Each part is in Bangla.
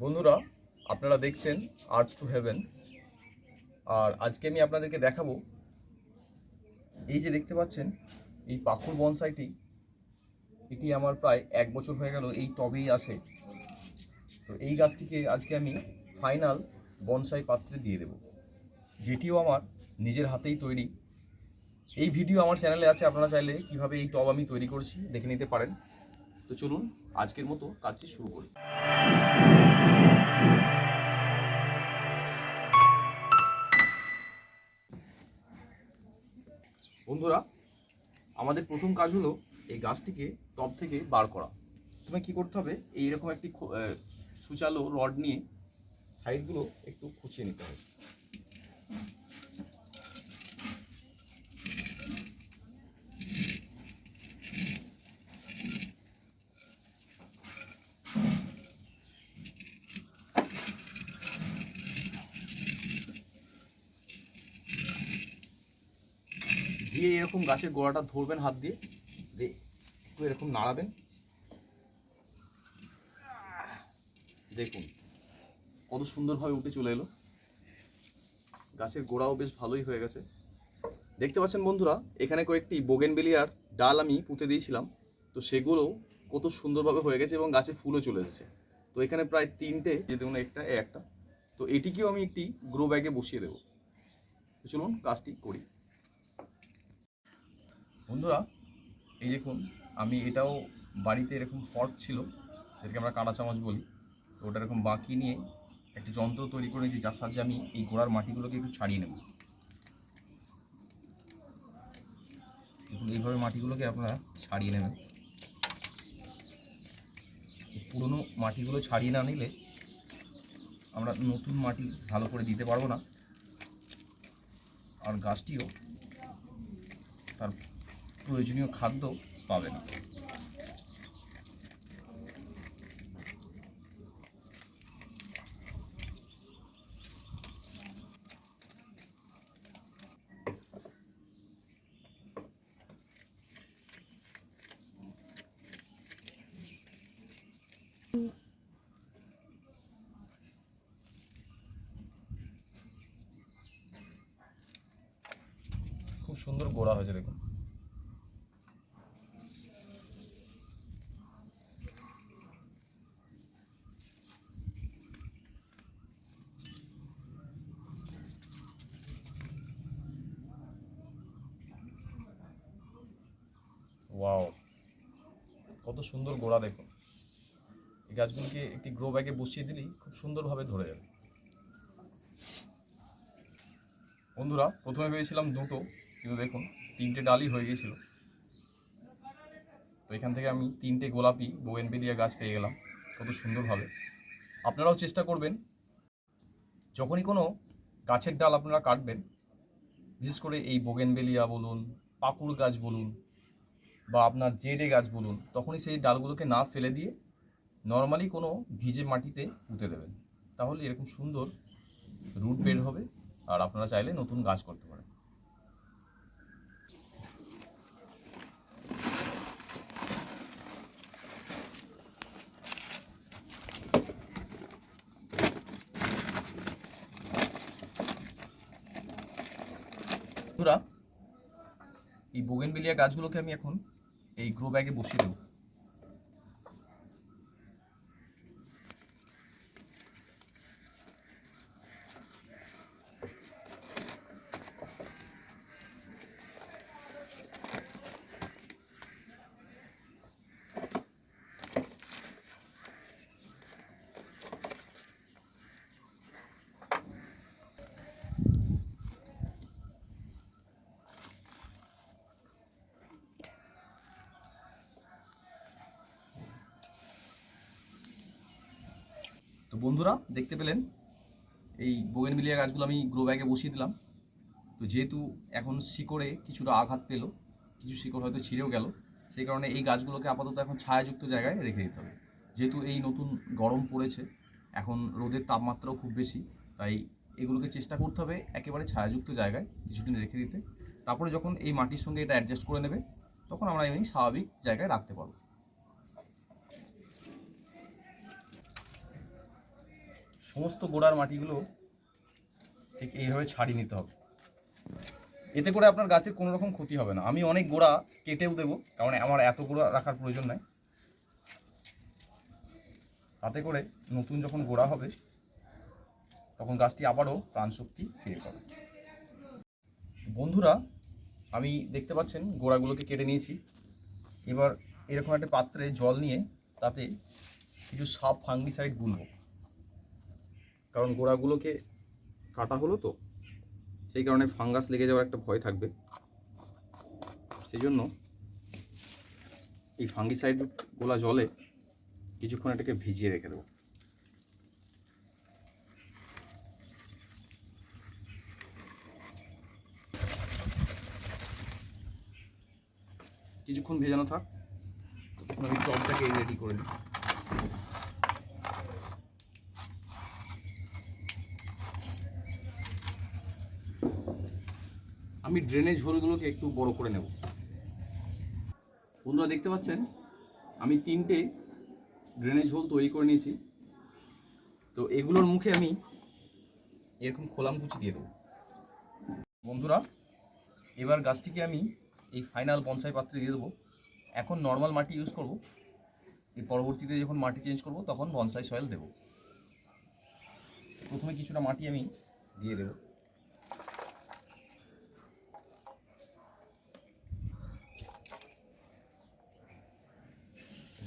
বন্ধুরা, আপনারা দেখছেন আর্থ টু হেভেন। আর আজকে আমি আপনাদেরকে দেখাবো, এই যে দেখতে পাচ্ছেন এই পাখুর বনসাইটি, এটি আমার প্রায় 1 বছর হয়ে গেল এই টবেই আসে। তো এই গাছটিকে আজকে আমি ফাইনাল বনসাই পাত্রে দিয়ে দেব, যেটিও আমার নিজের হাতেই তৈরি। এই ভিডিও আমার চ্যানেলে আছে, আপনারা চাইলে কিভাবে এই টব আমি তৈরি করছি দেখে নিতে পারেন। তো চলুন আজকের মতো কাজটি শুরু করি। বন্ধুরা, আমাদের প্রথম কাজ হলো এই গাছটিকে টব থেকে বার করা। প্রথমে কী করতে হবে, এইরকম একটি সুচালো রড নিয়ে সাইডগুলো একটু খুঁচিয়ে নিতে হবে। দিয়ে এরকম গাছের গোড়াটা ধরবেন হাত দিয়ে, একটু এরকম নাড়াবেন। দেখুন কত সুন্দরভাবে উঠে চলে এলো। গাছের গোড়াও বেশ ভালোই হয়ে গেছে। দেখতে পাচ্ছেন বন্ধুরা, এখানে কয়েকটি বোগেনভেলিয়ার ডাল আমি পুঁতে দিয়েছিলাম, তো সেগুলো কত সুন্দরভাবে হয়ে গেছে এবং গাছে ফুলও চলে এসেছে। তো এখানে প্রায় 3টে, যে দেখুন একটা, তো এটিকেও আমি একটি গ্রো ব্যাগে বসিয়ে দেবো। তো চলুন কাজটি করি। বন্ধুরা, এই দেখুন, আমি এটাও বাড়িতে এরকম ফর্ক ছিল, যেটাকে আমরা কাঁটা চামচ বলি, তো ওটা এরকম বাঁকিয়ে নিয়ে একটি যন্ত্র তৈরি করে নিয়েছি, যার সাহায্যে আমি এই গোড়ার মাটিগুলোকে একটু ছাড়িয়ে নেব। দেখুন এইভাবে মাটিগুলোকে আপনারা ছাড়িয়ে নেবেন। পুরনো মাটিগুলো ছাড়িয়ে না নিলে আমরা নতুন মাটি ভালো করে দিতে পারবো না, আর গাছটিও তার প্রয়োজনীয় খাদ্য পাবে না। খুব সুন্দর গোড়া হয়েছে দেখুন। ওয়াও, কত সুন্দর গোড়া দেখুন। এই গাছগুলোকে একটি গ্রো ব্যাগে বসিয়ে দিলেই খুব সুন্দরভাবে ধরে যাবে। বন্ধুরা, প্রথমে ভেবেছিলাম 2টো, কিন্তু দেখুন 3টে ডালই হয়ে গিয়েছিল। তো এখান থেকে আমি 3টে গোলাপি বোগেনভেলিয়া গাছ পেয়ে গেলাম কত সুন্দরভাবে। আপনারাও চেষ্টা করবেন, যখনই কোনো গাছের ডাল আপনারা কাটবেন, বিশেষ করে এই বোগেনভেলিয়া বলুন, পাকুড় গাছ বলুন, বা আপনার জেডে গাছ বলুন, তখনই সেই ডালগুলোকে না ফেলে দিয়ে নর্মালি কোনো ভিজে মাটিতে পুঁতে দেবেন। তাহলে এরকম সুন্দর রুট বের হবে, আর আপনারা চাইলে নতুন গাছ করতে পারেন। বন্ধুরা, এই বোগেনভেলিয়া গাছগুলোকে আমি এখন এই গ্রো ব্যাগে বসিয়ে দেবো। তো বন্ধুরা, দেখতে পেলেন এই বোগেনভেলিয়া গাছগুলো আমি গ্রো ব্যাগে বসিয়ে দিলাম। তো যেহেতু এখন শিকড়ে কিছুটা আঘাত পেলো, কিছু শিকড় হয়তো ছিঁড়েও গেল, সেই কারণে এই গাছগুলোকে আপাতত এখন ছায়াযুক্ত জায়গায় রেখে দিতে হবে। যেহেতু এই নতুন গরম পড়েছে, এখন রোদের তাপমাত্রাও খুব বেশি, তাই এগুলোকে চেষ্টা করতে হবে একেবারে ছায়াযুক্ত জায়গায় কিছুদিন রেখে দিতে। তারপরে যখন এই মাটির সঙ্গে এটা অ্যাডজাস্ট করে নেবে, তখন আমরা এমনি স্বাভাবিক জায়গায় রাখতে পারবো। সমস্ত গোড়ার মাটিগুলো ঠিক এইভাবে ছাড়িয়ে নিতে হবে। এতে করে আপনার গাছের কোনো রকম ক্ষতি হবে না। আমি অনেক গোড়া কেটেও দেবো, কারণ আমার এত গোড়া রাখার প্রয়োজন নাই। তাতে করে নতুন যখন গোড়া হবে তখন গাছটি আবারও প্রাণশক্তি ফিরে পাবে। বন্ধুরা, আমি দেখতে পাচ্ছেন গোড়াগুলোকে কেটে নিয়েছি। এবার এরকম একটা পাত্রে জল নিয়ে তাতে কিছু সাপ ফাঙ্গিসাইড গুলবো, কারণ গোড়াগুলোকে কাটা হলো তো, সেই কারণে ফাঙ্গাস লেগে যাওয়ার একটা ভয় থাকবে। সেই জন্য এই ফাঙ্গিসাইড গোলা জলে কিছুক্ষণ এটাকে ভিজিয়ে রেখে দেবো। কিছুক্ষণ ভেজানো থাক, তখন আমি টবটাকে রেডি করে নিই। আমি ড্রেনেজ হোলগুলোকে একটু বড় করে নেব। বন্ধুরা দেখতে পাচ্ছেন আমি 3টে ড্রেনেজ হোল তৈরি করে নিয়েছি। তো এগুলোর মুখে আমি এরকম খোলাম কুচি দিয়ে দেবো। বন্ধুরা, এবার গাছটিকে আমি এই ফাইনাল বনসাই পাত্রে দিয়ে দেবো। এখন নর্মাল মাটি ইউজ করব, এই পরবর্তীতে যখন মাটি চেঞ্জ করব তখন বনসাই সয়েল দেব। প্রথমে কিছুটা মাটি আমি দিয়ে দেব।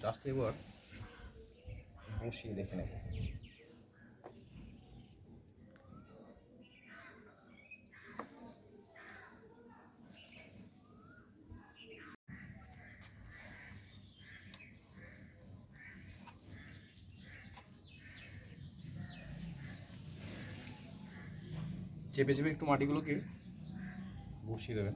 গাছটা এবার বসিয়ে দেখে নেব। চেপে চেপে একটু মাটিগুলোকে বসিয়ে দেবেন।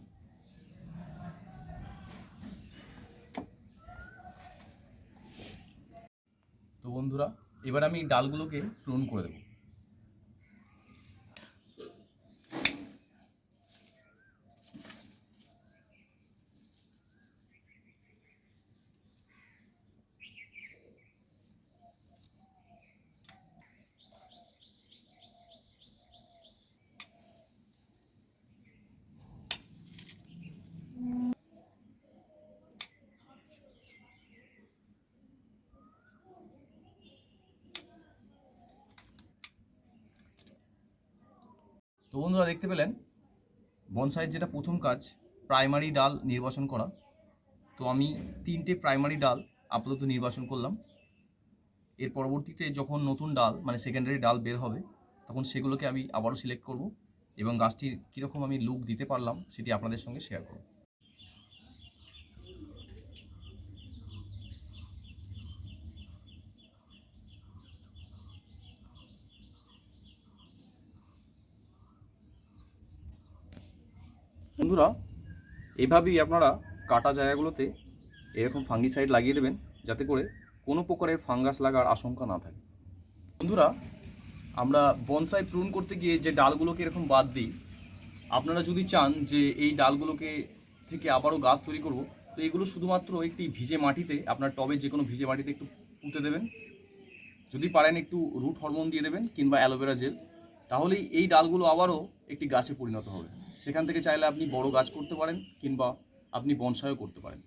তো বন্ধুরা, এবার আমি ডালগুলোকে প্রুন করে দেব। তো বন্ধুরা দেখতে পেলেন বনসাইয়ের যেটা প্রথম কাজ, প্রাইমারি ডাল নির্বাচন করা। তো আমি 3টে প্রাইমারি ডাল আপাতত নির্বাচন করলাম। এর পরবর্তীতে যখন নতুন ডাল মানে সেকেন্ডারি ডাল বের হবে তখন সেগুলোকে আমি আবারও সিলেক্ট করব এবং গাছটির কীরকম আমি লুক দিতে পারলাম সেটি আপনাদের সঙ্গে শেয়ার করব। বন্ধুরা, এভাবেই আপনারা কাটা জায়গাগুলোতে এরকম ফাঙ্গিসাইড লাগিয়ে দেবেন, যাতে করে কোনো প্রকারের ফাঙ্গাস লাগার আশঙ্কা না থাকে। বন্ধুরা, আমরা বনসাই প্রুন করতে গিয়ে যে ডালগুলোকে এরকম বাদ দিই, আপনারা যদি চান যে এই ডালগুলোকে থেকে আবারও গাছ তৈরি করব, তো এগুলো শুধুমাত্র একটি ভিজে মাটিতে, আপনার টবে যে কোনো ভিজে মাটিতে একটু পুঁতে দেবেন। যদি পারেন একটু রুট হরমোন দিয়ে দেবেন কিংবা অ্যালোভেরা জেল, তাহলেই এই ডালগুলো আবারও একটি গাছে পরিণত হবে। সেখান থেকে চাইলে আপনি বড় গাছ করতে পারেন কিংবা আপনি বনসাইও করতে পারেন।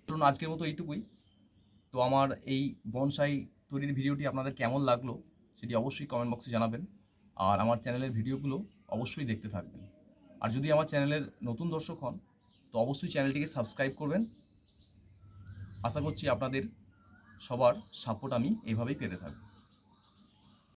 ধরুন আজকের মতো এইটুকুই। তো আমার এই বনসাই তৈরির ভিডিওটি আপনাদের কেমন লাগলো সেটি অবশ্যই কমেন্ট বক্সে জানাবেন। আর আমার চ্যানেলের ভিডিওগুলো অবশ্যই দেখতে থাকবেন। আর যদি আমার চ্যানেলের নতুন দর্শক হন তো অবশ্যই চ্যানেলটিকে সাবস্ক্রাইব করবেন। আশা করছি আপনাদের সবার সাপোর্ট আমি এভাবেই পেতে থাকব।